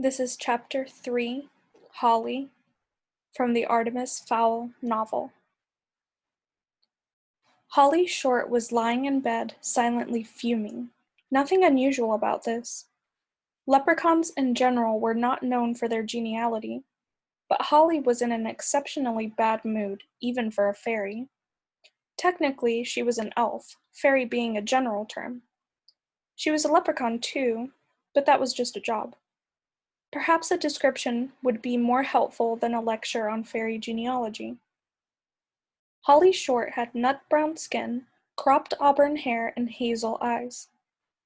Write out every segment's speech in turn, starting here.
This is Chapter 3, Holly, from the Artemis Fowl novel. Holly Short was lying in bed, silently fuming. Nothing unusual about this. Leprechauns in general were not known for their geniality, but Holly was in an exceptionally bad mood, even for a fairy. Technically, she was an elf, fairy being a general term. She was a leprechaun too, but that was just a job. Perhaps a description would be more helpful than a lecture on fairy genealogy. Holly Short had nut-brown skin, cropped auburn hair, and hazel eyes.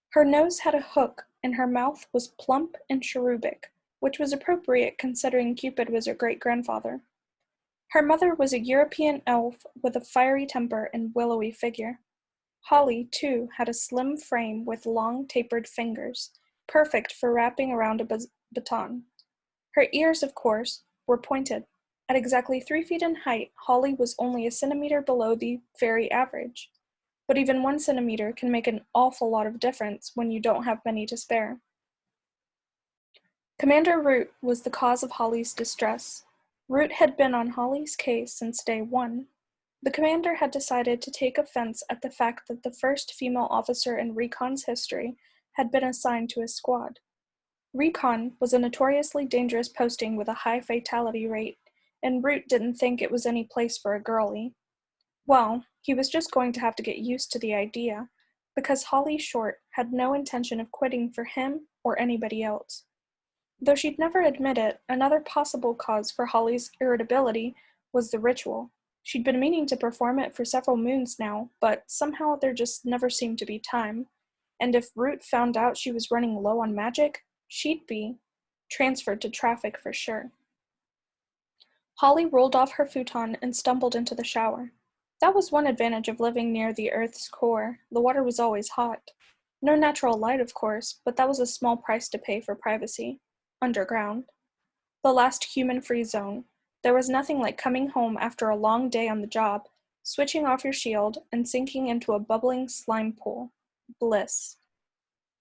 Her nose had a hook, and her mouth was plump and cherubic, which was appropriate considering Cupid was her great-grandfather. Her mother was a European elf with a fiery temper and willowy figure. Holly, too, had a slim frame with long, tapered fingers, perfect for wrapping around a baton. Her ears, of course, were pointed. At exactly 3 feet in height, Holly was only a centimeter below the fairy average. But even 1 centimeter can make an awful lot of difference when you don't have many to spare. Commander Root was the cause of Holly's distress. Root had been on Holly's case since day one. The commander had decided to take offense at the fact that the first female officer in Recon's history had been assigned to his squad. Recon was a notoriously dangerous posting with a high fatality rate, and Root didn't think it was any place for a girlie. Well, he was just going to have to get used to the idea, because Holly Short had no intention of quitting for him or anybody else. Though she'd never admit it, another possible cause for Holly's irritability was the ritual. She'd been meaning to perform it for several moons now, but somehow there just never seemed to be time, and if Root found out she was running low on magic, she'd be transferred to traffic for sure. Holly rolled off her futon and stumbled into the shower. That was one advantage of living near the Earth's core. The water was always hot. No natural light, of course, but that was a small price to pay for privacy. Underground. The last human-free zone. There was nothing like coming home after a long day on the job, switching off your shield, and sinking into a bubbling slime pool. Bliss.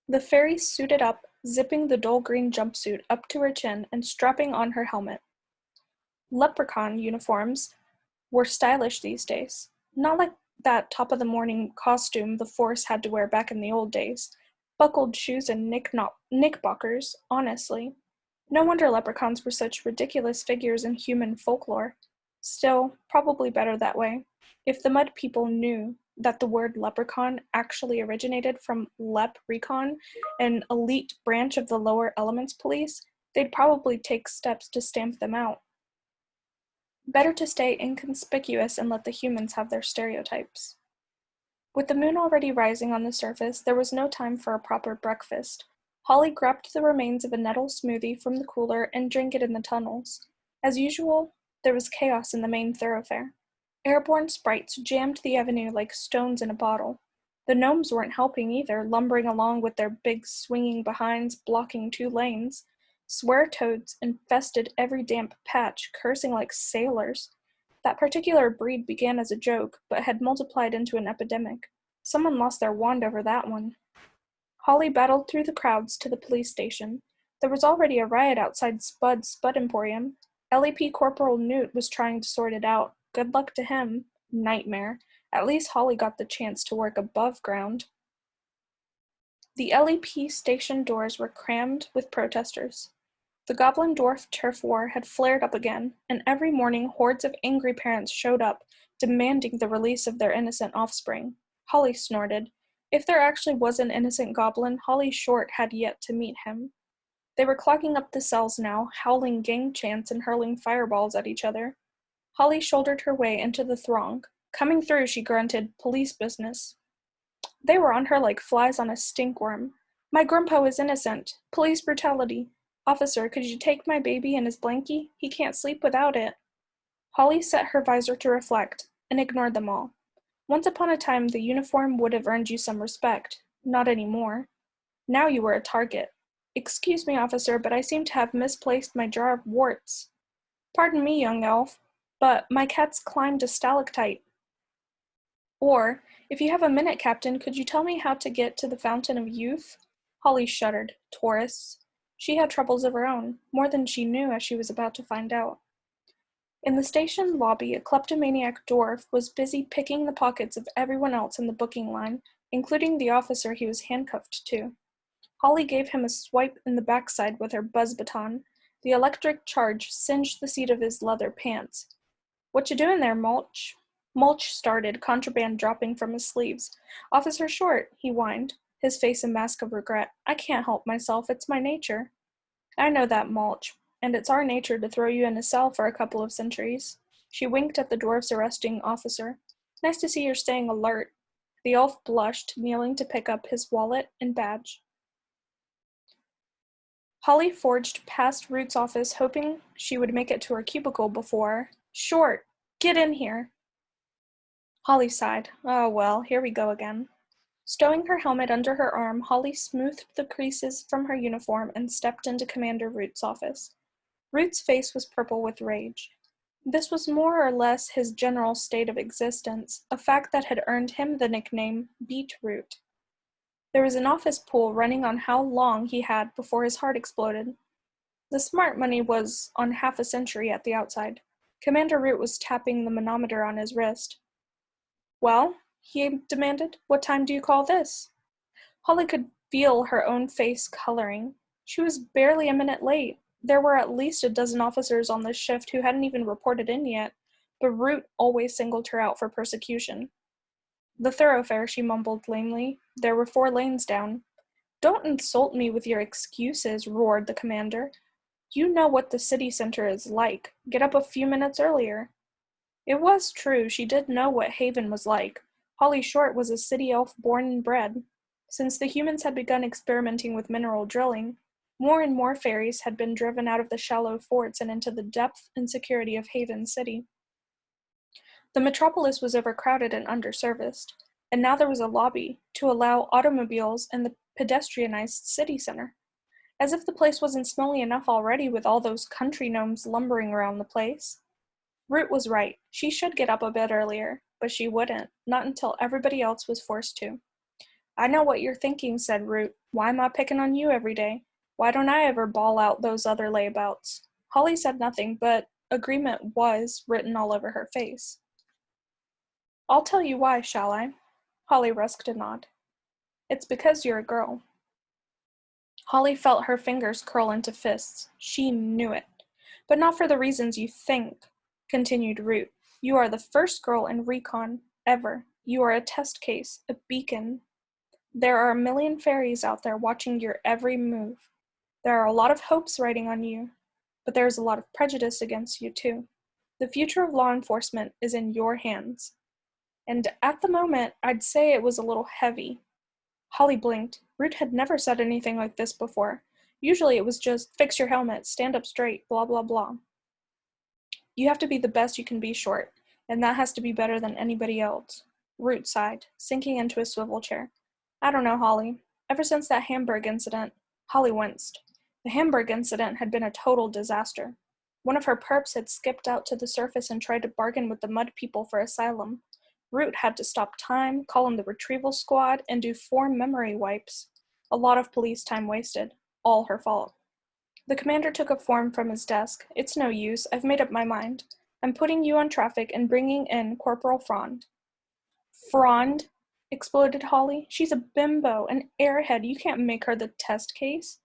The fairy suited up, zipping the dull green jumpsuit up to her chin and strapping on her helmet. Leprechaun uniforms were stylish these days. Not like that top-of-the-morning costume the Force had to wear back in the old days. Buckled shoes and knickerbockers, honestly. No wonder leprechauns were such ridiculous figures in human folklore. Still, probably better that way. If the mud people knew that the word leprechaun actually originated from Lep-Recon, an elite branch of the lower elements police, they'd probably take steps to stamp them out. Better to stay inconspicuous and let the humans have their stereotypes. With the moon already rising on the surface, there was no time for a proper breakfast. Holly grabbed the remains of a nettle smoothie from the cooler and drank it in the tunnels. As usual, there was chaos in the main thoroughfare. Airborne sprites jammed the avenue like stones in a bottle. The gnomes weren't helping either, lumbering along with their big swinging behinds blocking 2 lanes. Swear-toads infested every damp patch, cursing like sailors. That particular breed began as a joke, but had multiplied into an epidemic. Someone lost their wand over that one. Holly battled through the crowds to the police station. There was already a riot outside Spud's Spud Emporium. LEP Corporal Newt was trying to sort it out. Good luck to him. Nightmare. At least Holly got the chance to work above ground. The LEP station doors were crammed with protesters. The Goblin Dwarf turf war had flared up again, and every morning hordes of angry parents showed up, demanding the release of their innocent offspring. Holly snorted. If there actually was an innocent goblin, Holly Short had yet to meet him. They were clogging up the cells now, howling gang chants and hurling fireballs at each other. Holly shouldered her way into the throng. Coming through, she grunted, "Police business." They were on her like flies on a stinkworm. "My grandpa is innocent. Police brutality. Officer, could you take my baby and his blankie? He can't sleep without it." Holly set her visor to reflect, and ignored them all. Once upon a time, the uniform would have earned you some respect. Not anymore. Now you were a target. "Excuse me, officer, but I seem to have misplaced my jar of warts." "Pardon me, young elf, but my cat's climbed a stalactite." Or, "If you have a minute, Captain, could you tell me how to get to the Fountain of Youth?" Holly shuddered. Tourists. She had troubles of her own, more than she knew as she was about to find out. In the station lobby, a kleptomaniac dwarf was busy picking the pockets of everyone else in the booking line, including the officer he was handcuffed to. Holly gave him a swipe in the backside with her buzz baton. The electric charge singed the seat of his leather pants. "What you doing there, Mulch?" Mulch started, contraband dropping from his sleeves. "Officer Short," he whined, his face a mask of regret. "I can't help myself. It's my nature." "I know that, Mulch, and it's our nature to throw you in a cell for a couple of centuries." She winked at the dwarf's arresting officer. "Nice to see you're staying alert." The elf blushed, kneeling to pick up his wallet and badge. Holly forged past Root's office, hoping she would make it to her cubicle before. "Short, get in here." Holly sighed. "Oh well, here we go again." Stowing her helmet under her arm, Holly smoothed the creases from her uniform and stepped into Commander Root's office. Root's face was purple with rage. This was more or less his general state of existence, a fact that had earned him the nickname Beetroot. There was an office pool running on how long he had before his heart exploded. The smart money was on half a century at the outside. Commander Root was tapping the manometer on his wrist. "Well," he demanded, "what time do you call this?" Holly could feel her own face coloring. She was barely a minute late. There were at least a dozen officers on this shift who hadn't even reported in yet, but Root always singled her out for persecution. "The thoroughfare," she mumbled lamely. "There were 4 lanes down." "Don't insult me with your excuses," roared the commander. "You know what the city center is like. Get up a few minutes earlier." It was true, she did know what Haven was like. Holly Short was a city elf born and bred. Since the humans had begun experimenting with mineral drilling, more and more fairies had been driven out of the shallow forts and into the depth and security of Haven City. The metropolis was overcrowded and underserviced, and now there was a lobby to allow automobiles in the pedestrianized city center. As if the place wasn't smelly enough already with all those country gnomes lumbering around the place. Root was right. She should get up a bit earlier, but she wouldn't, not until everybody else was forced to. "I know what you're thinking," said Root. "Why am I picking on you every day? Why don't I ever bawl out those other layabouts?" Holly said nothing, but agreement was written all over her face. "I'll tell you why, shall I?" Holly risked a nod. "It's because you're a girl." Holly felt her fingers curl into fists. She knew it. "But not for the reasons you think," continued Root. "You are the first girl in recon, ever. You are a test case, a beacon. There are a million fairies out there watching your every move. There are a lot of hopes riding on you, but there is a lot of prejudice against you, too. The future of law enforcement is in your hands." And at the moment, I'd say it was a little heavy. Holly blinked. Root had never said anything like this before. Usually it was just, "Fix your helmet, stand up straight, blah blah blah." "You have to be the best you can be, Short, and that has to be better than anybody else." Root sighed, sinking into a swivel chair. "I don't know, Holly. Ever since that Hamburg incident," Holly winced. The Hamburg incident had been a total disaster. One of her perps had skipped out to the surface and tried to bargain with the mud people for asylum. Root had to stop time, call in the retrieval squad, and do 4 memory wipes. A lot of police time wasted. All her fault. The commander took a form from his desk. "It's no use. I've made up my mind. I'm putting you on traffic and bringing in Corporal Frond." "Frond?" exploded Holly. "She's a bimbo, an airhead. You can't make her the test case."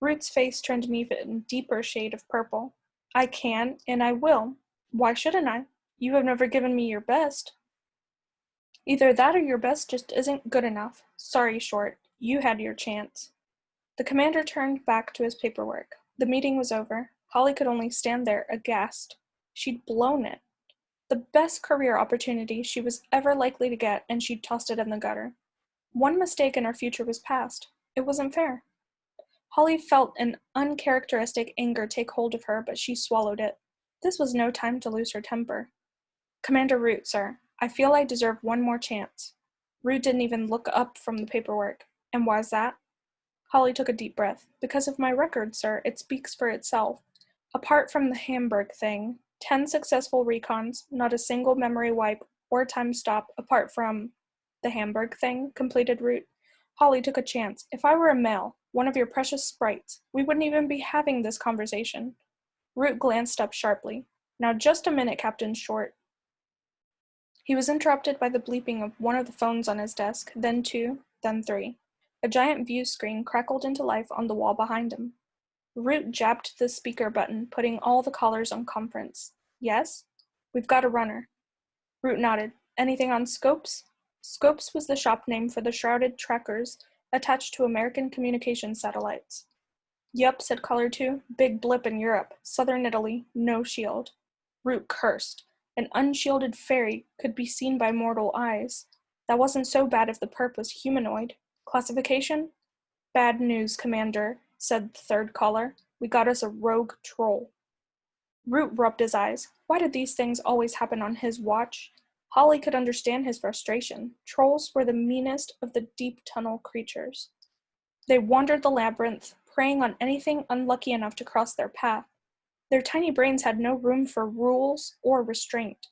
Root's face turned an even deeper shade of purple. "I can, and I will. Why shouldn't I? You have never given me your best." "Either that or your best just isn't good enough. Sorry, Short. You had your chance." The commander turned back to his paperwork. The meeting was over. Holly could only stand there, aghast. She'd blown it. The best career opportunity she was ever likely to get, and she'd tossed it in the gutter. One mistake and her future was past. It wasn't fair. Holly felt an uncharacteristic anger take hold of her, but she swallowed it. This was no time to lose her temper. "Commander Root, sir. I feel I deserve one more chance." Root didn't even look up from the paperwork. "And why's that?" Holly took a deep breath. "Because of my record, sir. It speaks for itself. Apart from the Hamburg thing, 10 successful recons, not a single memory wipe or time stop apart from the Hamburg thing," completed Root. Holly took a chance. If I were a male, one of your precious sprites, we wouldn't even be having this conversation. Root glanced up sharply. Now just a minute, Captain Short. He was interrupted by the bleeping of one of the phones on his desk, then two, then three. A giant view screen crackled into life on the wall behind him. Root jabbed the speaker button, putting all the callers on conference. Yes? We've got a runner. Root nodded. Anything on Scopes? Scopes was the shop name for the shrouded trackers attached to American communication satellites. Yup, said caller 2. Big blip in Europe. Southern Italy. No shield. Root cursed. An unshielded fairy could be seen by mortal eyes. That wasn't so bad if the perp was humanoid. Classification? Bad news, Commander, said the third caller. We got us a rogue troll. Root rubbed his eyes. Why did these things always happen on his watch? Holly could understand his frustration. Trolls were the meanest of the deep tunnel creatures. They wandered the labyrinth, preying on anything unlucky enough to cross their path. Their tiny brains had no room for rules or restraint.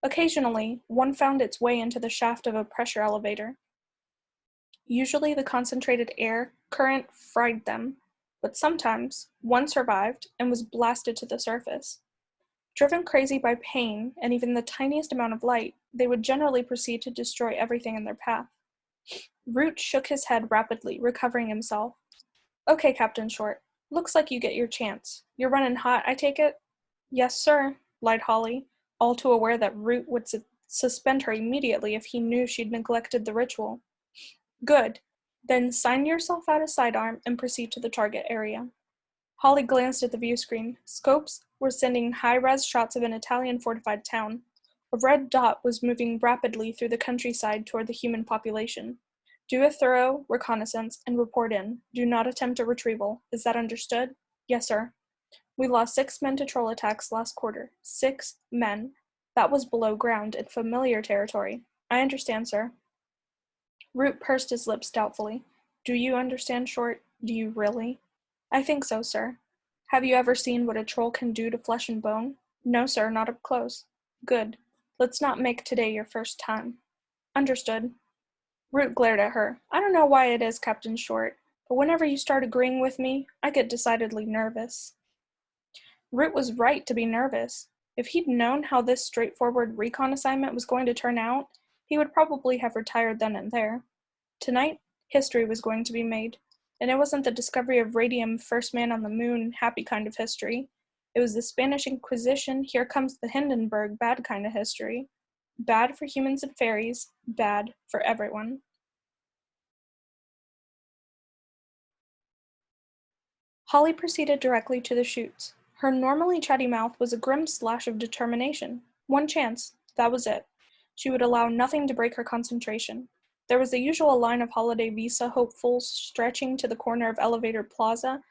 Occasionally, one found its way into the shaft of a pressure elevator. Usually the concentrated air current fried them, but sometimes one survived and was blasted to the surface. Driven crazy by pain and even the tiniest amount of light, they would generally proceed to destroy everything in their path. Root shook his head rapidly, recovering himself. Okay, Captain Short. Looks like you get your chance. You're running hot, I take it? Yes, sir, lied Holly, all too aware that Root would suspend her immediately if he knew she'd neglected the ritual. Good. Then sign yourself out a sidearm and proceed to the target area. Holly glanced at the view screen. Scopes were sending high-res shots of an Italian fortified town. A red dot was moving rapidly through the countryside toward the human population. Do a thorough reconnaissance and report in. Do not attempt a retrieval. Is that understood? Yes, sir. We lost 6 men to troll attacks last quarter. 6 men. That was below ground in familiar territory. I understand, sir. Root pursed his lips doubtfully. Do you understand, Short? Do you really? I think so, sir. Have you ever seen what a troll can do to flesh and bone? No, sir, not up close. Good. Let's not make today your first time. Understood. Root glared at her. I don't know why it is, Captain Short, but whenever you start agreeing with me, I get decidedly nervous. Root was right to be nervous. If he'd known how this straightforward recon assignment was going to turn out, he would probably have retired then and there. Tonight, history was going to be made, and it wasn't the discovery of radium, first man on the moon, happy kind of history. It was the Spanish Inquisition, here comes the Hindenburg, bad kind of history. Bad for humans and fairies, bad for everyone. Holly proceeded directly to the chutes. Her normally chatty mouth was a grim slash of determination. One chance, that was it. She would allow nothing to break her concentration. There was the usual line of holiday visa hopefuls stretching to the corner of Elevator Plaza,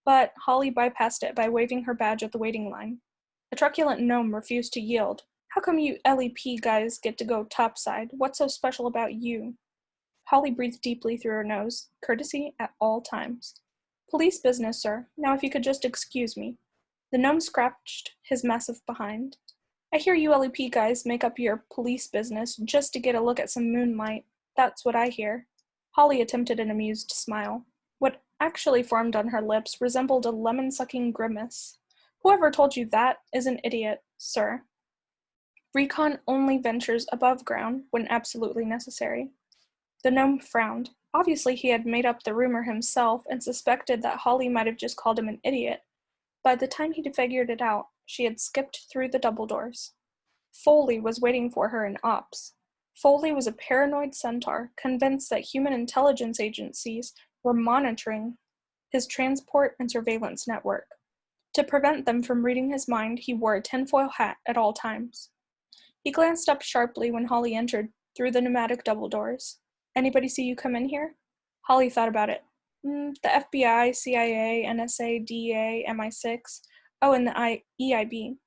but Holly bypassed it by waving her badge at the waiting line. A truculent gnome refused to yield. How come you LEP guys get to go topside? What's so special about you? Holly breathed deeply through her nose, courtesy at all times. Police business, sir. Now if you could just excuse me. The gnome scratched his massive behind. I hear you LEP guys make up your police business just to get a look at some moonlight. That's what I hear. Holly attempted an amused smile. What actually formed on her lips resembled a lemon-sucking grimace. Whoever told you that is an idiot, sir. Recon only ventures above ground when absolutely necessary. The gnome frowned. Obviously he had made up the rumor himself and suspected that Holly might have just called him an idiot. By the time he'd figured it out, she had skipped through the double doors. Foley was waiting for her in ops. Foley was a paranoid centaur, convinced that human intelligence agencies were monitoring his transport and surveillance network. To prevent them from reading his mind, he wore a tinfoil hat at all times. He glanced up sharply when Holly entered through the pneumatic double doors. Anybody see you come in here? Holly thought about it. The FBI, CIA, NSA, DEA, MI6. Oh, and the EIB.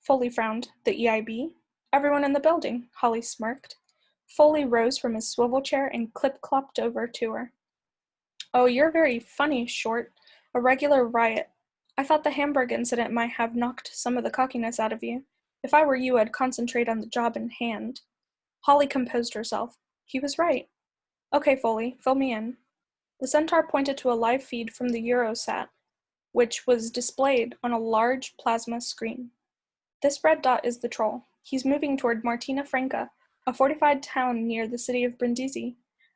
Foley frowned. The EIB? Everyone in the building, Holly smirked. Foley rose from his swivel chair and clip-clopped over to her. Oh, you're very funny, Short. A regular riot. I thought the Hamburg incident might have knocked some of the cockiness out of you. If I were you, I'd concentrate on the job in hand. Holly composed herself. He was right. Okay, Foley, fill me in. The centaur pointed to a live feed from the Eurosat, which was displayed on a large plasma screen. This red dot is the troll. He's moving toward Martina Franca, a fortified town near the city of Brindisi.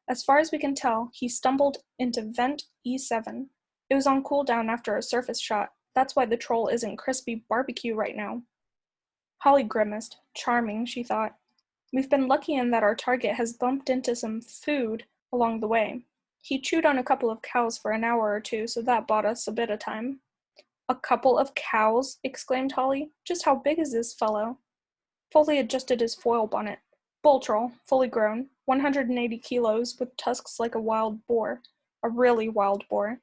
As far as we can tell, he stumbled into vent E7. It was on cooldown after a surface shot. That's why the troll isn't crispy barbecue right now. Holly grimaced. Charming, she thought. We've been lucky in that our target has bumped into some food along the way. He chewed on a couple of cows for an hour or two, so that bought us a bit of time. A couple of cows? Exclaimed Holly. Just how big is this fellow? Foley adjusted his foil bonnet. Bull troll, fully grown, 180 kilos, with tusks like a wild boar. A really wild boar.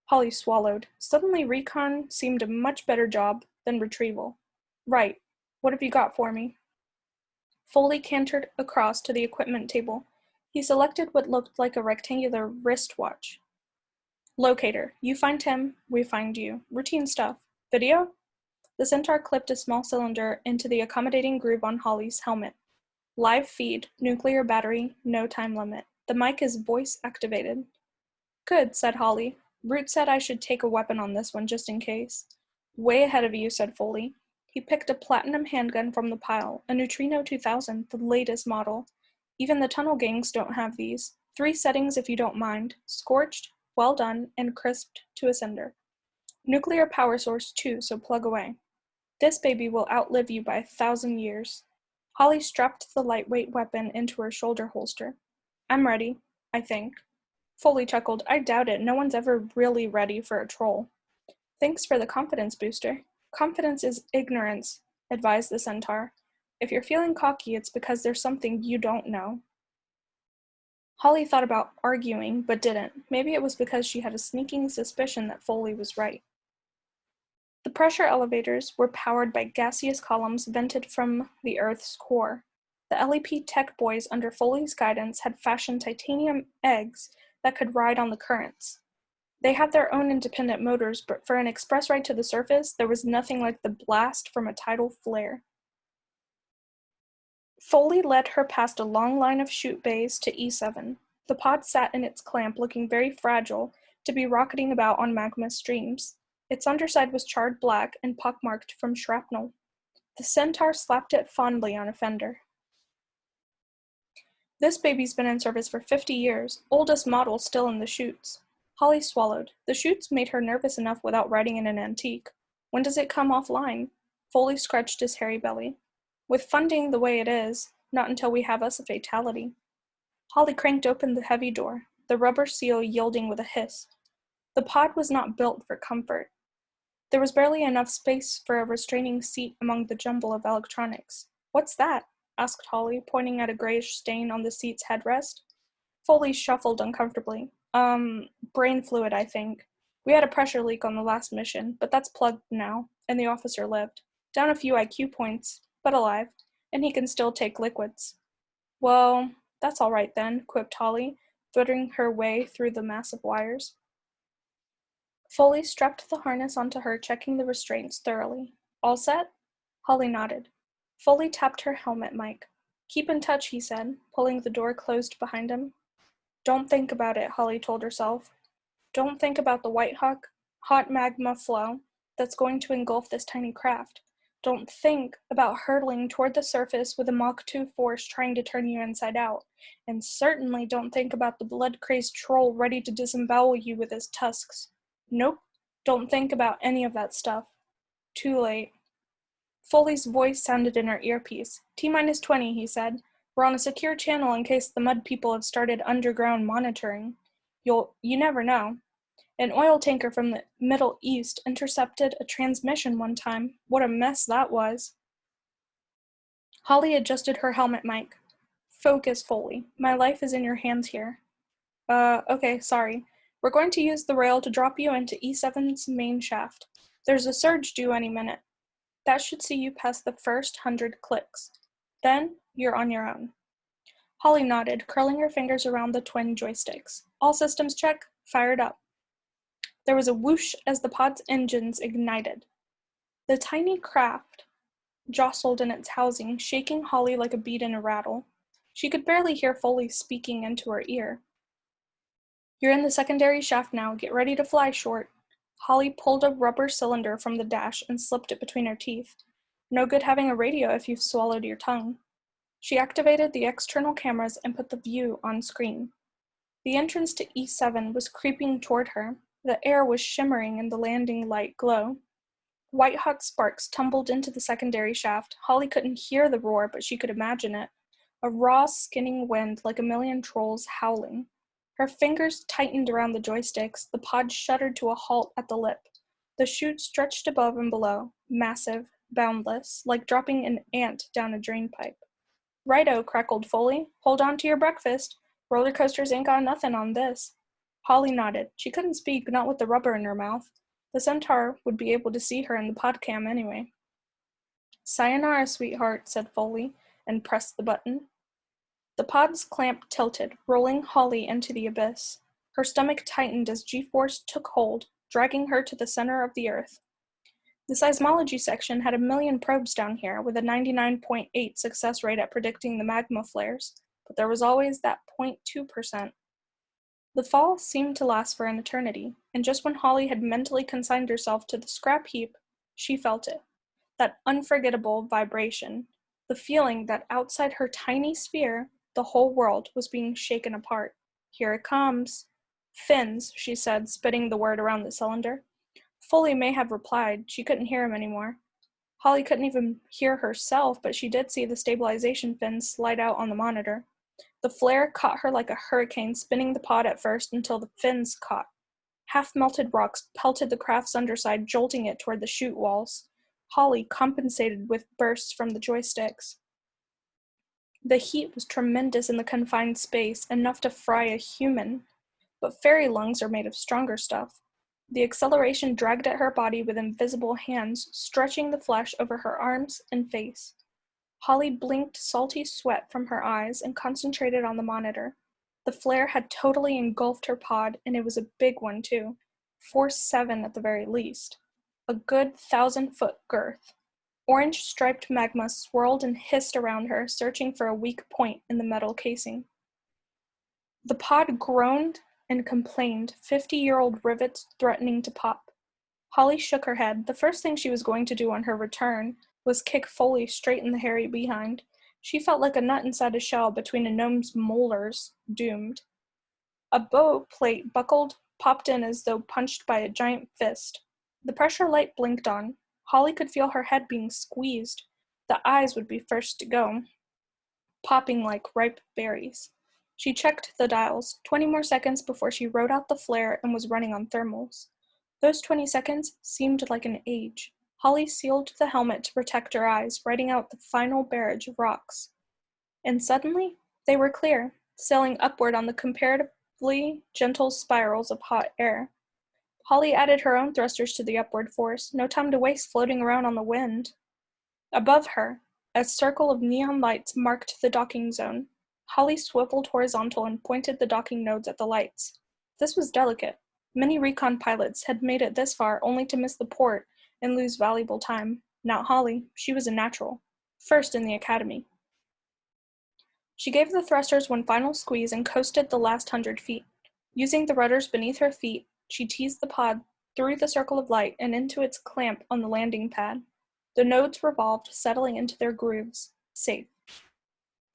Holly swallowed. Suddenly recon seemed a much better job than retrieval. Right. What have you got for me? Foley cantered across to the equipment table. He selected what looked like a rectangular wristwatch. Locator. You find him, we find you. Routine stuff. Video? The centaur clipped a small cylinder into the accommodating groove on Holly's helmet. Live feed, nuclear battery, no time limit. The mic is voice activated. Good, said Holly. Root said I should take a weapon on this one just in case. Way ahead of you, said Foley. He picked a platinum handgun from the pile, a Neutrino 2000, the latest model. Even the tunnel gangs don't have these. 3 settings if you don't mind. Scorched, well done, and crisped to a cinder. Nuclear power source too, so plug away. This baby will outlive you by 1,000 years. Holly strapped the lightweight weapon into her shoulder holster. I'm ready, I think. Foley chuckled. I doubt it. No one's ever really ready for a troll. Thanks for the confidence booster. Confidence is ignorance, advised the centaur. If you're feeling cocky, it's because there's something you don't know. Holly thought about arguing, but didn't. Maybe it was because she had a sneaking suspicion that Foley was right. The pressure elevators were powered by gaseous columns vented from the Earth's core. The LEP tech boys under Foley's guidance had fashioned titanium eggs that could ride on the currents. They had their own independent motors, but for an express ride to the surface, there was nothing like the blast from a tidal flare. Foley led her past a long line of chute bays to E7. The pod sat in its clamp, looking very fragile, to be rocketing about on magma streams. Its underside was charred black and pockmarked from shrapnel. The centaur slapped it fondly on a fender. This baby's been in service for 50 years, oldest model still in the chutes. Holly swallowed. The chutes made her nervous enough without riding in an antique. When does it come offline? Foley scratched his hairy belly. With funding the way it is, not until we have us a fatality. Holly cranked open the heavy door, the rubber seal yielding with a hiss. The pod was not built for comfort. There was barely enough space for a restraining seat among the jumble of electronics. What's that? Asked Holly, pointing at a grayish stain on the seat's headrest. Foley shuffled uncomfortably. Brain fluid, I think. We had a pressure leak on the last mission, but that's plugged now, and the officer lived. Down a few IQ points, but alive, and he can still take liquids. Well, that's all right then, quipped Holly, threading her way through the mass of wires. Foley strapped the harness onto her, checking the restraints thoroughly. All set? Holly nodded. Foley tapped her helmet mic. Keep in touch, he said, pulling the door closed behind him. Don't think about it, Holly told herself. Don't think about the hot magma flow that's going to engulf this tiny craft. Don't think about hurtling toward the surface with a Mach 2 force trying to turn you inside out. And certainly don't think about the blood-crazed troll ready to disembowel you with his tusks. Nope, don't think about any of that stuff. Too late. Foley's voice sounded in her earpiece. T-minus 20, he said. We're on a secure channel in case the mud people have started underground monitoring. You never know. An oil tanker from the Middle East intercepted a transmission one time. What a mess that was. Holly adjusted her helmet mic. Focus, Foley. My life is in your hands here. Okay, sorry. We're going to use the rail to drop you into E7's main shaft. There's a surge due any minute. That should see you past the first 100 clicks. Then, you're on your own. Holly nodded, curling her fingers around the twin joysticks. All systems check, fired up. There was a whoosh as the pod's engines ignited. The tiny craft jostled in its housing, shaking Holly like a bead in a rattle. She could barely hear Foley speaking into her ear. "You're in the secondary shaft now. Get ready to fly, Short." Holly pulled a rubber cylinder from the dash and slipped it between her teeth. "No good having a radio if you've swallowed your tongue." She activated the external cameras and put the view on screen. The entrance to E7 was creeping toward her. The air was shimmering in the landing light glow. White-hot sparks tumbled into the secondary shaft. Holly couldn't hear the roar, but she could imagine it. A raw, skinning wind like a million trolls howling. Her fingers tightened around the joysticks. The pod shuddered to a halt at the lip. The chute stretched above and below, massive, boundless, like dropping an ant down a drainpipe. "Righto," crackled Foley. "Hold on to your breakfast. Roller coasters ain't got nothing on this." Holly nodded. She couldn't speak, not with the rubber in her mouth. The centaur would be able to see her in the podcam anyway. "Sayonara, sweetheart," said Foley, and pressed the button. The pod's clamp tilted, rolling Holly into the abyss. Her stomach tightened as G-force took hold, dragging her to the center of the earth. The seismology section had a million probes down here, with a 99.8 success rate at predicting the magma flares, but there was always that 0.2%. The fall seemed to last for an eternity, and just when Holly had mentally consigned herself to the scrap heap, she felt it. That unforgettable vibration, the feeling that outside her tiny sphere, the whole world was being shaken apart. "Here it comes." "Fins," she said, spitting the word around the cylinder. Foley may have replied. She couldn't hear him anymore. Holly couldn't even hear herself, but she did see the stabilization fins slide out on the monitor. The flare caught her like a hurricane, spinning the pod at first until the fins caught. Half-melted rocks pelted the craft's underside, jolting it toward the chute walls. Holly compensated with bursts from the joysticks. The heat was tremendous in the confined space, enough to fry a human. But fairy lungs are made of stronger stuff. The acceleration dragged at her body with invisible hands, stretching the flesh over her arms and face. Holly blinked salty sweat from her eyes and concentrated on the monitor. The flare had totally engulfed her pod, and it was a big one, too. Force 7 at the very least. A good 1,000-foot girth. Orange-striped magma swirled and hissed around her, searching for a weak point in the metal casing. The pod groaned and complained, 50-year-old rivets threatening to pop. Holly shook her head. The first thing she was going to do on her return was kick Foley straight in the hairy behind. She felt like a nut inside a shell between a gnome's molars, doomed. A bow plate buckled, popped in as though punched by a giant fist. The pressure light blinked on. Holly could feel her head being squeezed. The eyes would be first to go, popping like ripe berries. She checked the dials, 20 more seconds before she rode out the flare and was running on thermals. Those 20 seconds seemed like an age. Holly sealed the helmet to protect her eyes, riding out the final barrage of rocks. And suddenly, they were clear, sailing upward on the comparatively gentle spirals of hot air. Holly added her own thrusters to the upward force, no time to waste floating around on the wind. Above her, a circle of neon lights marked the docking zone. Holly swiveled horizontal and pointed the docking nodes at the lights. This was delicate. Many recon pilots had made it this far only to miss the port and lose valuable time. Not Holly. She was a natural. First in the academy. She gave the thrusters one final squeeze and coasted the last 100 feet. Using the rudders beneath her feet, she teased the pod through the circle of light and into its clamp on the landing pad. The nodes revolved, settling into their grooves. Safe.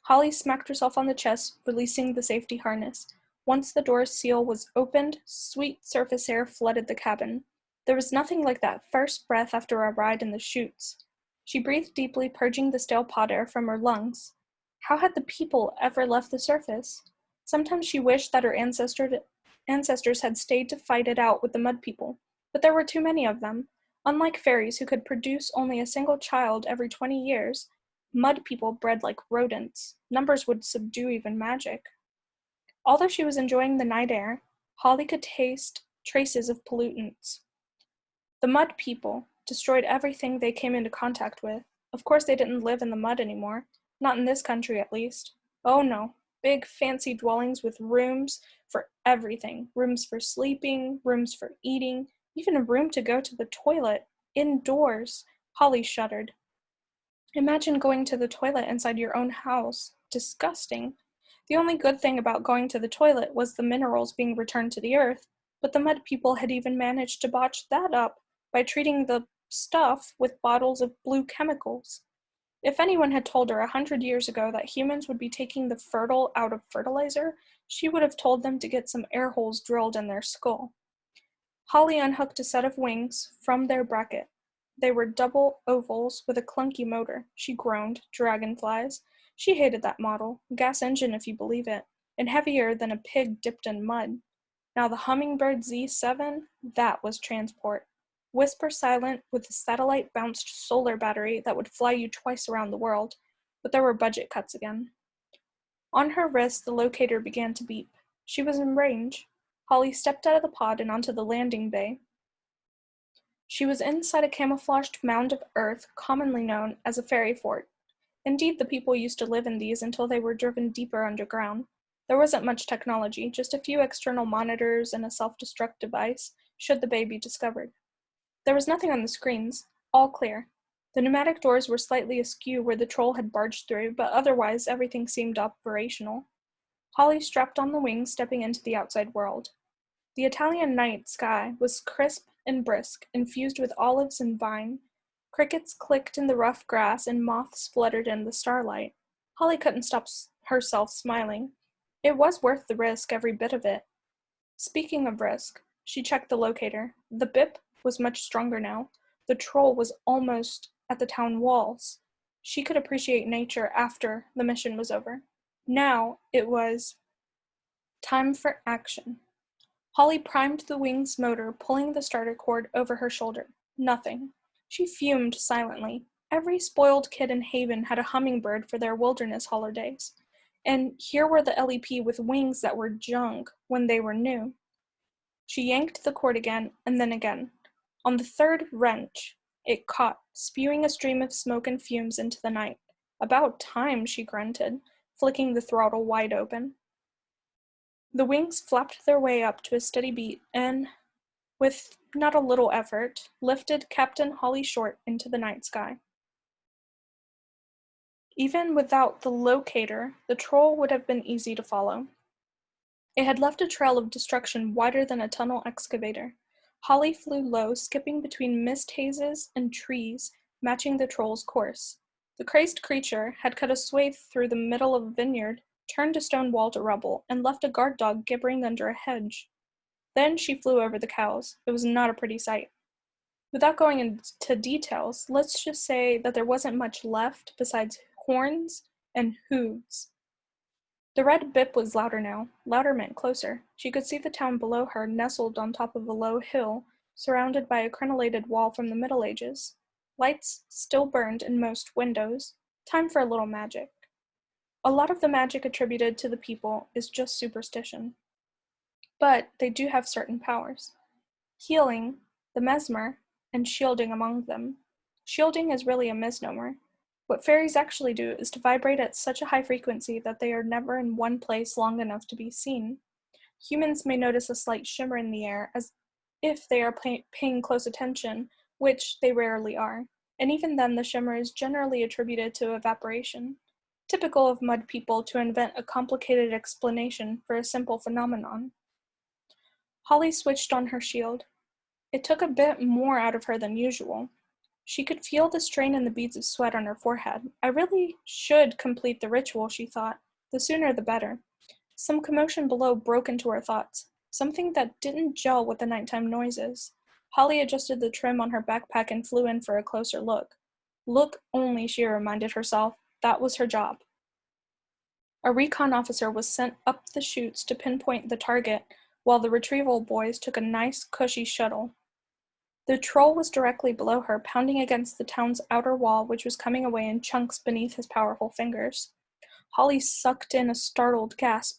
Holly smacked herself on the chest, releasing the safety harness. Once the door's seal was opened, sweet surface air flooded the cabin. There was nothing like that first breath after a ride in the chutes. She breathed deeply, purging the stale pod air from her lungs. How had the people ever left the surface? Sometimes she wished that her ancestors had stayed to fight it out with the mud people, but there were too many of them. Unlike fairies who could produce only a single child every 20 years, mud people bred like rodents. Numbers would subdue even magic. Although she was enjoying the night air, Holly could taste traces of pollutants. The mud people destroyed everything they came into contact with. Of course they didn't live in the mud anymore. Not in this country, at least. Oh no. Big, fancy dwellings with rooms for everything. Rooms for sleeping, rooms for eating, even a room to go to the toilet. Indoors. Holly shuddered. Imagine going to the toilet inside your own house. disgusting. The only good thing about going to the toilet was the minerals being returned to the earth, but the mud people had even managed to botch that up by treating the stuff with bottles of blue chemicals. If anyone had told her 100 years ago that humans would be taking the fertile out of fertilizer, she would have told them to get some air holes drilled in their skull. Holly unhooked a set of wings from their bracket. They were double ovals with a clunky motor. She groaned. Dragonflies. She hated that model. Gas engine, if you believe it, and heavier than a pig dipped in mud. Now the Hummingbird Z7, that was transport. Whisper silent with a satellite-bounced solar battery that would fly you twice around the world, but there were budget cuts again. On her wrist, the locator began to beep. She was in range. Holly stepped out of the pod and onto the landing bay. She was inside a camouflaged mound of earth commonly known as a fairy fort. Indeed, the people used to live in these until they were driven deeper underground. There wasn't much technology, just a few external monitors and a self-destruct device, should the bay be discovered. There was nothing on the screens, all clear. The pneumatic doors were slightly askew where the troll had barged through, but otherwise everything seemed operational. Holly strapped on the wings, stepping into the outside world. The Italian night sky was crisp and brisk, infused with olives and vine. Crickets clicked in the rough grass and moths fluttered in the starlight. Holly couldn't stop herself smiling. It was worth the risk, every bit of it. Speaking of risk, she checked the locator. The bip was much stronger now. The troll was almost at the town walls. She could appreciate nature after the mission was over. Now it was time for action. Holly primed the wing's motor, pulling the starter cord over her shoulder. Nothing. She fumed silently. Every spoiled kid in Haven had a hummingbird for their wilderness holidays. And here were the LEP with wings that were junk when they were new. She yanked the cord again, and then again. On the third wrench, it caught, spewing a stream of smoke and fumes into the night. About time, she grunted, flicking the throttle wide open. The wings flapped their way up to a steady beat and, with not a little effort, lifted Captain Holly Short into the night sky. Even without the locator, the troll would have been easy to follow. It had left a trail of destruction wider than a tunnel excavator. Holly flew low, skipping between mist hazes and trees, matching the troll's course. The crazed creature had cut a swathe through the middle of a vineyard, turned a stone wall to rubble, and left a guard dog gibbering under a hedge. Then she flew over the cows. It was not a pretty sight. Without going into details, let's just say that there wasn't much left besides horns and hooves. The red bip was louder now. Louder meant closer. She could see the town below her, nestled on top of a low hill, surrounded by a crenellated wall from the Middle Ages. Lights still burned in most windows. Time for a little magic. A lot of the magic attributed to the people is just superstition. But they do have certain powers. Healing, the mesmer, and shielding among them. Shielding is really a misnomer. What fairies actually do is to vibrate at such a high frequency that they are never in one place long enough to be seen. Humans may notice a slight shimmer in the air as if they are paying close attention, which they rarely are, and even then the shimmer is generally attributed to evaporation, typical of mud people to invent a complicated explanation for a simple phenomenon. Holly switched on her shield. It took a bit more out of her than usual. She could feel the strain and the beads of sweat on her forehead. I really should complete the ritual, she thought. The sooner the better. Some commotion below broke into her thoughts. Something that didn't gel with the nighttime noises. Holly adjusted the trim on her backpack and flew in for a closer look. Look only, she reminded herself. That was her job. A recon officer was sent up the chutes to pinpoint the target, while the retrieval boys took a nice, cushy shuttle. The troll was directly below her, pounding against the town's outer wall, which was coming away in chunks beneath his powerful fingers. Holly sucked in a startled gasp.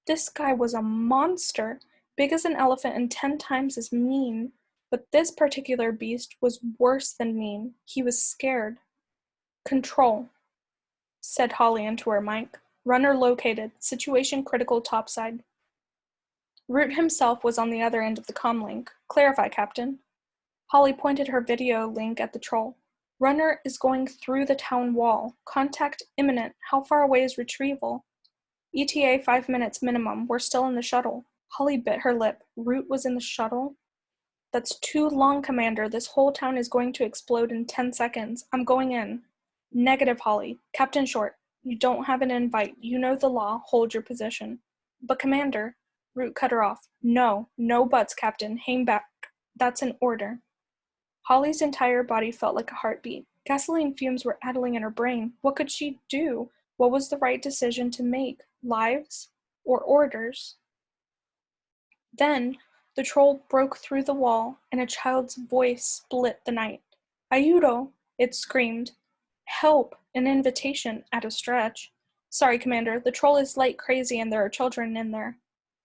This guy was a monster, big as an elephant and 10 times as mean. But this particular beast was worse than mean. He was scared. "Control," said Holly into her mic. "Runner located. Situation critical topside." Root himself was on the other end of the comm link. "Clarify, Captain." Holly pointed her video link at the troll. Runner is going through the town wall. Contact imminent. How far away is retrieval? ETA 5 minutes minimum. We're still in the shuttle. Holly bit her lip. Root was in the shuttle? That's too long, Commander. This whole town is going to explode in 10 seconds. I'm going in. Negative, Holly. Captain Short, you don't have an invite. You know the law. Hold your position. But Commander, Root cut her off. No buts, Captain. Hang back. That's an order. Holly's entire body felt like a heartbeat. Gasoline fumes were addling in her brain. What could she do? What was the right decision to make? Lives or orders? Then the troll broke through the wall, and a child's voice split the night. Ayudo! It screamed. Help! An invitation, at a stretch. Sorry, Commander, the troll is light crazy and there are children in there.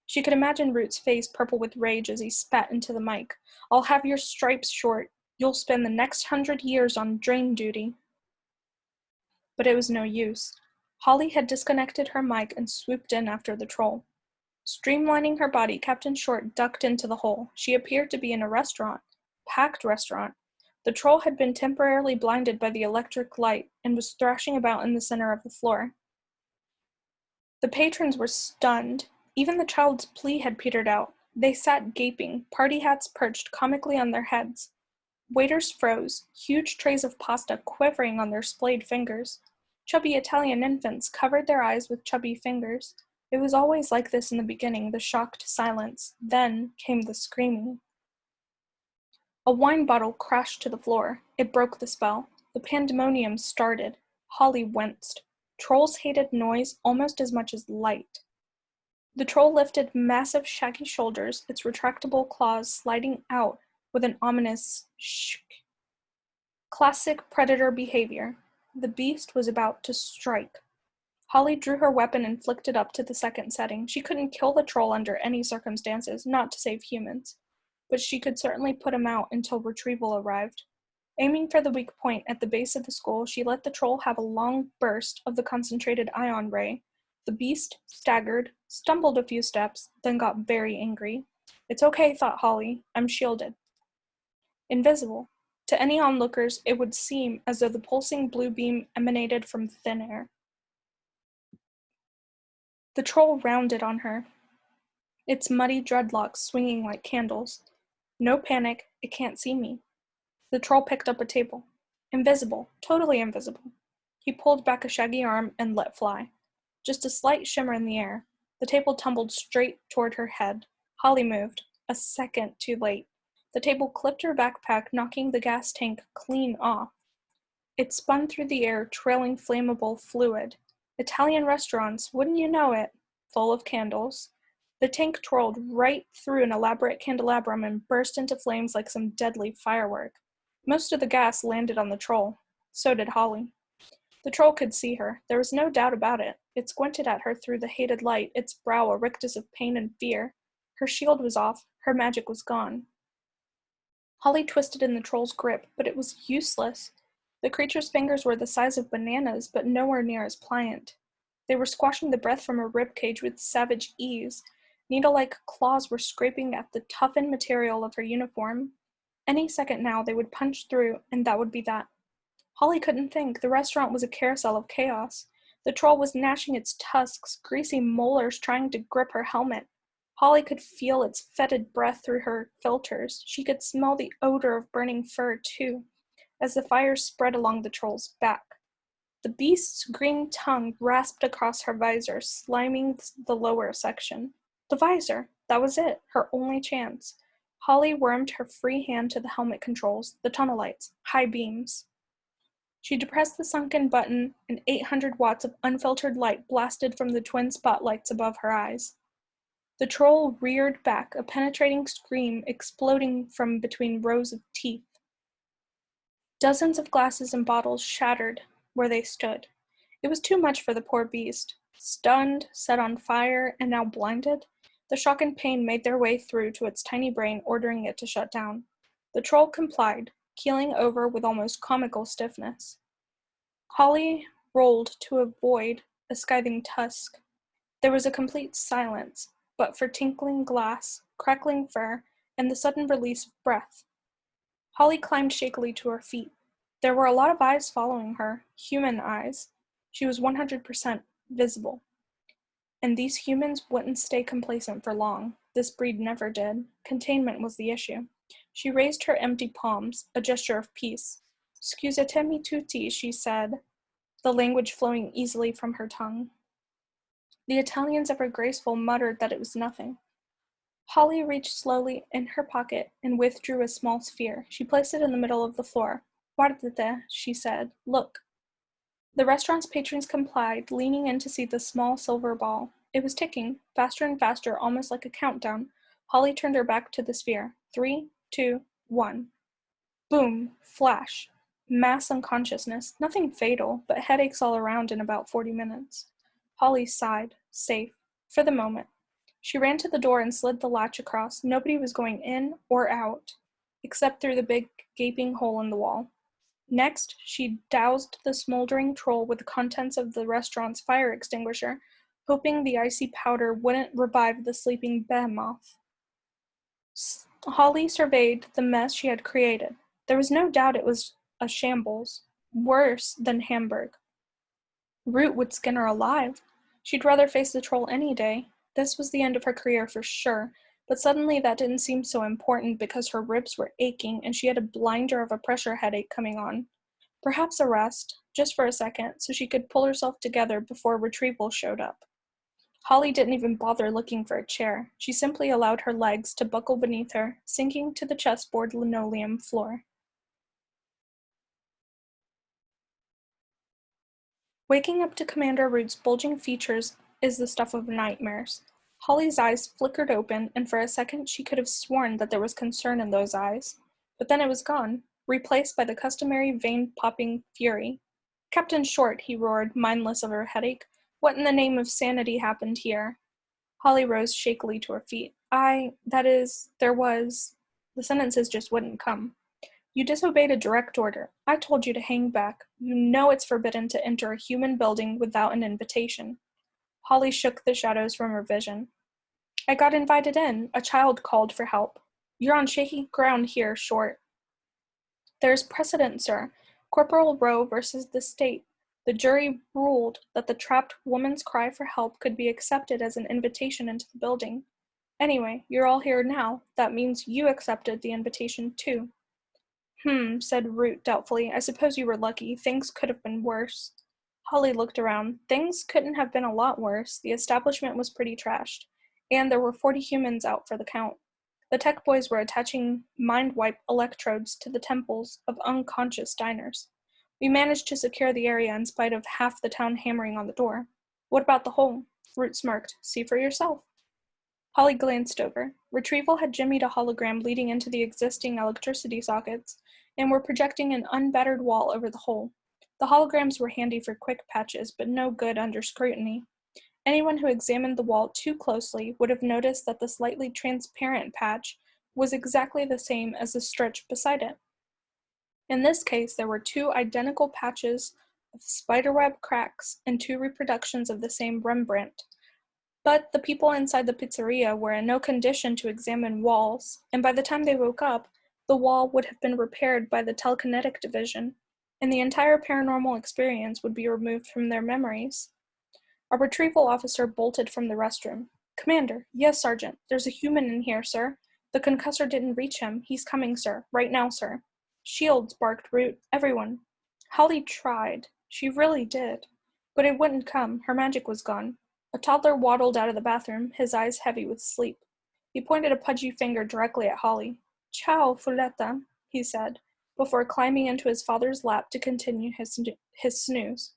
She could imagine Root's face purple with rage as he spat into the mic. I'll have your stripes short. You'll spend the next 100 years on drain duty. But it was no use. Holly had disconnected her mic and swooped in after the troll. Streamlining her body, Captain Short ducked into the hole. She appeared to be in a restaurant. Packed restaurant. The troll had been temporarily blinded by the electric light and was thrashing about in the center of the floor. The patrons were stunned. Even the child's plea had petered out. They sat gaping, party hats perched comically on their heads. Waiters froze, huge trays of pasta quivering on their splayed fingers. Chubby Italian infants covered their eyes with chubby fingers. It was always like this in the beginning, the shocked silence. Then came the screaming. A wine bottle crashed to the floor. It broke the spell. The pandemonium started. Holly winced. Trolls hated noise almost as much as light. The troll lifted massive shaggy shoulders, its retractable claws sliding out with an ominous shk. Classic predator behavior. The beast was about to strike. Holly drew her weapon and flicked it up to the second setting. She couldn't kill the troll under any circumstances, not to save humans, but she could certainly put him out until retrieval arrived. Aiming for the weak point at the base of the skull, she let the troll have a long burst of the concentrated ion ray. The beast staggered, stumbled a few steps, then got very angry. It's okay, thought Holly. I'm shielded. Invisible. To any onlookers, it would seem as though the pulsing blue beam emanated from thin air. The troll rounded on her, its muddy dreadlocks swinging like candles. No panic, it can't see me. The troll picked up a table. Invisible, totally invisible. He pulled back a shaggy arm and let fly. Just a slight shimmer in the air. The table tumbled straight toward her head. Holly moved, a second too late. The table clipped her backpack, knocking the gas tank clean off. It spun through the air, trailing flammable fluid. Italian restaurants, wouldn't you know it, full of candles. The tank twirled right through an elaborate candelabrum and burst into flames like some deadly firework. Most of the gas landed on the troll. So did Holly. The troll could see her. There was no doubt about it. It squinted at her through the hated light, its brow a rictus of pain and fear. Her shield was off. Her magic was gone. Holly twisted in the troll's grip, but it was useless. The creature's fingers were the size of bananas, but nowhere near as pliant. They were squashing the breath from her ribcage with savage ease. Needle-like claws were scraping at the toughened material of her uniform. Any second now, they would punch through, and that would be that. Holly couldn't think. The restaurant was a carousel of chaos. The troll was gnashing its tusks, greasy molars trying to grip her helmet. Holly could feel its fetid breath through her filters. She could smell the odor of burning fur, too, as the fire spread along the troll's back. The beast's green tongue rasped across her visor, sliming the lower section. The visor! That was it, her only chance. Holly wormed her free hand to the helmet controls, the tunnel lights, high beams. She depressed the sunken button, and 800 watts of unfiltered light blasted from the twin spotlights above her eyes. The troll reared back, a penetrating scream exploding from between rows of teeth. Dozens of glasses and bottles shattered where they stood. It was too much for the poor beast. Stunned, set on fire, and now blinded, the shock and pain made their way through to its tiny brain, ordering it to shut down. The troll complied, keeling over with almost comical stiffness. Holly rolled to avoid a scything tusk. There was a complete silence, but for tinkling glass, crackling fur, and the sudden release of breath. Holly climbed shakily to her feet. There were a lot of eyes following her, human eyes. She was 100% visible. And these humans wouldn't stay complacent for long. This breed never did. Containment was the issue. She raised her empty palms, a gesture of peace. Scusatemi tutti, she said, the language flowing easily from her tongue. The Italians ever graceful muttered that it was nothing. Holly reached slowly in her pocket and withdrew a small sphere. She placed it in the middle of the floor. Guardate, she said. Look. The restaurant's patrons complied, leaning in to see the small silver ball. It was ticking, faster and faster, almost like a countdown. Holly turned her back to the sphere. 3, 2, 1. Boom. Flash. Mass unconsciousness. Nothing fatal, but headaches all around in about 40 minutes. Holly sighed. Safe. For the moment. She ran to the door and slid the latch across. Nobody was going in or out, except through the big gaping hole in the wall. Next, she doused the smoldering troll with the contents of the restaurant's fire extinguisher, hoping the icy powder wouldn't revive the sleeping behemoth. Holly surveyed the mess she had created. There was no doubt it was a shambles, worse than Hamburg. Root would skin her alive. She'd rather face the troll any day. This was the end of her career for sure, but suddenly that didn't seem so important because her ribs were aching and she had a blinder of a pressure headache coming on. Perhaps a rest, just for a second, so she could pull herself together before retrieval showed up. Holly didn't even bother looking for a chair. She simply allowed her legs to buckle beneath her, sinking to the chessboard linoleum floor. Waking up to Commander Root's bulging features is the stuff of nightmares. Holly's eyes flickered open, and for a second she could have sworn that there was concern in those eyes. But then it was gone, replaced by the customary vein-popping fury. Captain Short, he roared, mindless of her headache. What in the name of sanity happened here? Holly rose shakily to her feet. There was... The sentences just wouldn't come. You disobeyed a direct order. I told you to hang back. You know it's forbidden to enter a human building without an invitation. Holly shook the shadows from her vision. I got invited in. A child called for help. You're on shaky ground here, Short. There's precedent, sir. Corporal Rowe versus the state. The jury ruled that the trapped woman's cry for help could be accepted as an invitation into the building. Anyway, you're all here now. That means you accepted the invitation, too. Said Root doubtfully. I suppose you were lucky. Things could have been worse. Holly looked around. Things couldn't have been a lot worse. The establishment was pretty trashed. And there were 40 humans out for the count. The tech boys were attaching mind-wipe electrodes to the temples of unconscious diners. We managed to secure the area in spite of half the town hammering on the door. What about the hole? Root smirked. See for yourself. Holly glanced over. Retrieval had jimmied a hologram leading into the existing electricity sockets, and were projecting an unbattered wall over the hole. The holograms were handy for quick patches, but no good under scrutiny. Anyone who examined the wall too closely would have noticed that the slightly transparent patch was exactly the same as the stretch beside it. In this case, there were 2 identical patches of spiderweb cracks and 2 reproductions of the same Rembrandt. But the people inside the pizzeria were in no condition to examine walls, and by the time they woke up, the wall would have been repaired by the telekinetic division, and the entire paranormal experience would be removed from their memories. A retrieval officer bolted from the restroom. Commander, yes, Sergeant, there's a human in here, sir. The concussor didn't reach him. He's coming, sir. Right now, sir. Shields, barked Root. Everyone. Holly tried. She really did. But it wouldn't come. Her magic was gone. A toddler waddled out of the bathroom, his eyes heavy with sleep. He pointed a pudgy finger directly at Holly. Ciao, Folletta, he said, before climbing into his father's lap to continue his snooze.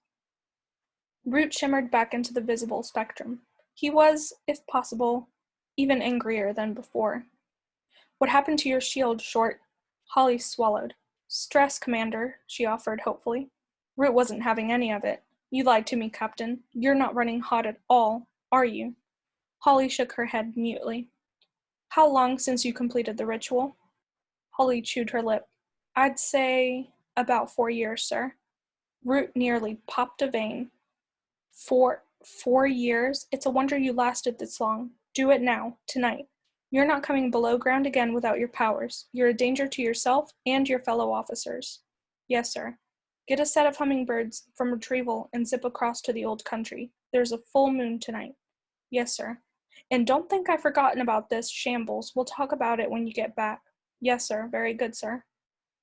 Root shimmered back into the visible spectrum. He was, if possible, even angrier than before. What happened to your shield, Short? Holly swallowed. Stress, Commander, she offered hopefully. Root wasn't having any of it. You lied to me, Captain. You're not running hot at all, are you? Holly shook her head mutely. How long since you completed the ritual? Holly chewed her lip. I'd say about 4 years, sir. Root nearly popped a vein. 4 years? It's a wonder you lasted this long. Do it now, tonight. You're not coming below ground again without your powers. You're a danger to yourself and your fellow officers. Yes, sir. Get a set of hummingbirds from retrieval and zip across to the old country. There's a full moon tonight. Yes, sir. And don't think I've forgotten about this shambles. We'll talk about it when you get back. Yes, sir. Very good, sir.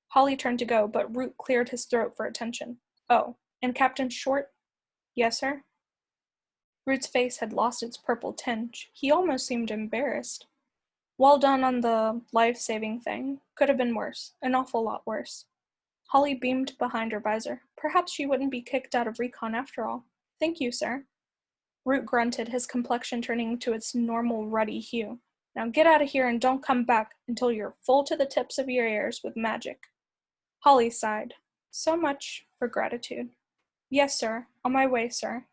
Holly turned to go, but Root cleared his throat for attention. Oh, and Captain Short? Yes, sir. Root's face had lost its purple tinge. He almost seemed embarrassed. Well done on the life-saving thing. Could have been worse. An awful lot worse. Holly beamed behind her visor. Perhaps she wouldn't be kicked out of recon after all. Thank you, sir. Root grunted, his complexion turning to its normal ruddy hue. Now get out of here and don't come back until you're full to the tips of your ears with magic. Holly sighed. So much for gratitude. Yes, sir. On my way, sir.